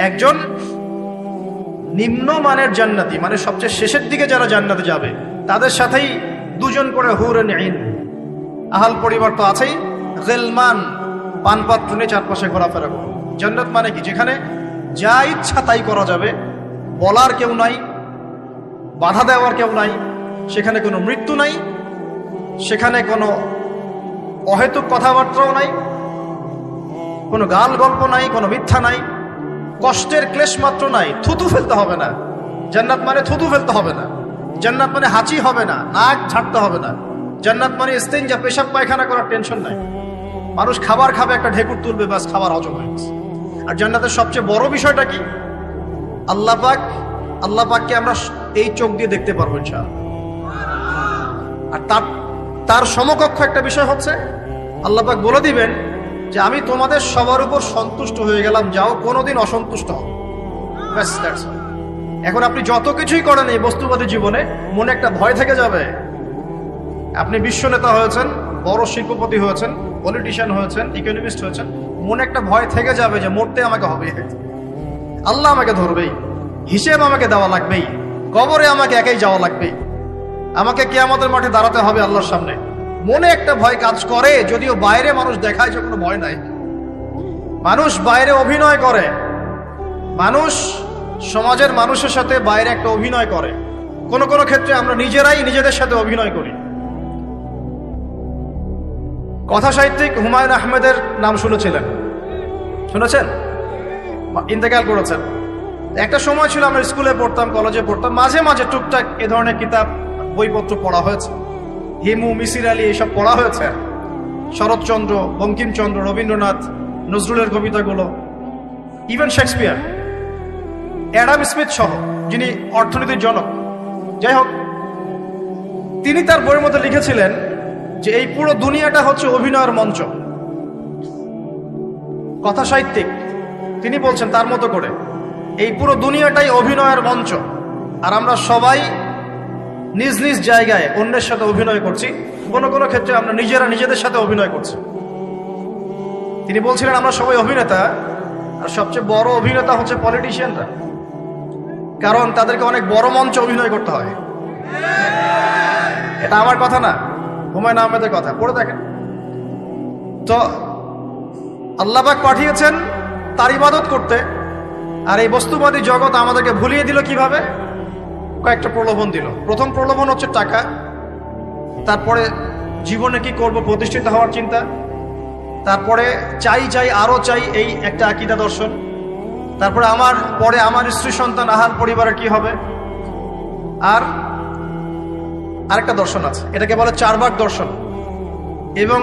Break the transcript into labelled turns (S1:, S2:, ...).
S1: একজন নিম্নমানের জান্নাতি, মানে সবচেয়ে শেষের দিকে যারা জান্নাতে যাবে, তাদের সাথেই দুজন করে হুরুন ঈন, আহাল পরিবার তো আছেই, গিলমান পানপাত্র নিয়ে চারপাশে ঘোরাফেরা করবে। জান্নাত মানে কি? যেখানে যা ইচ্ছা তাই করা যাবে, বলার কেউ নাই, বাধা দেওয়ার কেউ নাই, সেখানে কোনো মৃত্যু নাই, সেখানে কোনো অহেতুক কথাবার্তাও নাই, কোনো গাল গল্প নাই, কোনো মিথ্যা নাই, কষ্টের ক্লেশ মাত্র নাই, থুতু ফেলতে হবে না। জান্নাত মানে থুতু ফেলতে হবে না, জান্নাত মানে হাঁচি হবে না, নাক ঝাড়তে হবে না, জান্নাত মানে ইস্তেঞ্জা পেশাব পায়খানা করার টেনশন নাই। মানুষ খাবার খাবে, একটা ঢেকুর তুলবে, বাস খাবার হজম হয়ে গেছে। আর জান্নাতের সবচেয়ে বড় বিষয়টা কি? আল্লাহ পাককে আমরা এই চোখ দিয়ে দেখতে পারবো ইনশাআল্লাহ। আর তার সমকক্ষ একটা বিষয় হচ্ছে, আল্লাহ পাক বলে দিবেন যে আমি তোমাদের সবার উপর সন্তুষ্ট হয়ে গেলাম, যাও কোনোদিন অসন্তুষ্ট হও। ব্যাস, দ্যাটস অল। এখন আপনি যত কিছুই করেন এই বস্তুবাদী জীবনে, মনে একটা ভয় থেকে যাবে। আপনি বিশ্ব নেতা হয়েছেন, বড় শিল্পপতি হয়েছেন, পলিটিশিয়ান হয়েছেন, ইকোনমিস্ট হয়েছেন, মনে একটা ভয় থেকে যাবে যে মরতে আমাকে হবে, আল্লাহ আমাকে ধরবেই, হিসেব আমাকে দেওয়া লাগবেই, কবরে আমাকে একাই যাওয়া লাগবেই, আমাকে কিয়ামতের মাঠে দাঁড়াতে হবে আল্লাহর সামনে। মনে একটা ভয় কাজ করে, যদিও বাইরে মানুষ দেখায় যে কোনো ভয় নাই। মানুষ বাইরে অভিনয় করে, মানুষ সমাজের মানুষের সাথে বাইরে একটা অভিনয় করে। কোন কোন ক্ষেত্রে আমরা নিজেরাই নিজেদের সাথে অভিনয় করি। কথা সাহিত্যিক হুমায়ুন আহমেদের নাম শুনেছেন? ইন্তেকাল করেছেন। একটা সময় ছিল আমরা স্কুলে পড়তাম, কলেজে পড়তাম, মাঝে মাঝে টুকটাক এ ধরনের কিতাব বইপত্র পড়া হয়েছে। হিমু, মিসির আলী এইসব পড়া হয়েছে। শরৎচন্দ্র, বঙ্কিমচন্দ্র, রবীন্দ্রনাথ, নজরুলের কবিতাগুলো, ইভেন শেক্সপিয়ার, অ্যাডাম স্মিথ সহ, যিনি অর্থনীতির জনক। যাই হোক, তিনি তার বইয়ের মধ্যে লিখেছিলেন যে এই পুরো দুনিয়াটা হচ্ছে অভিনয়ের মঞ্চ। কথা সাহিত্যিক, তিনি বলছেন তার মতো করে এই পুরো দুনিয়াটাই অভিনয়ের মঞ্চ, আর আমরা সবাই নিজ নিজ জায়গায় অন্যের সাথে অভিনয় করছি। কোনো কোনো ক্ষেত্রে আমরা নিজেরা নিজেদের সাথে অভিনয় করছি। তিনি বলছিলেন আমরা সবাই অভিনেতা, আর সবচেয়ে বড় অভিনেতা হচ্ছে পলিটিশিয়ানরা, কারণ তাদেরকে অনেক বড় মঞ্চে অভিনয় করতে হয়। এটা আমার কথা না, হুমায়ুন আহমেদের কথা, পড়ে দেখেন তো। আল্লাহ পাক পাঠিয়েছেন তার ইবাদত করতে, আর এই বস্তুবাদী জগৎ আমাদেরকে ভুলিয়ে দিল কিভাবে? কয়েকটা প্রলোভন দিল। প্রথম প্রলোভন হচ্ছে টাকা, তারপরে জীবনে কি করব প্রতিষ্ঠিত হওয়ার চিন্তা, তারপরে চাই আরো চাই এই একটা আকীদা দর্শন, তারপরে আমার স্ত্রী সন্তান আহাল পরিবারের কি হবে, আর আরেকটা দর্শন আছে, এটাকে বলে চারবাক দর্শন। এবং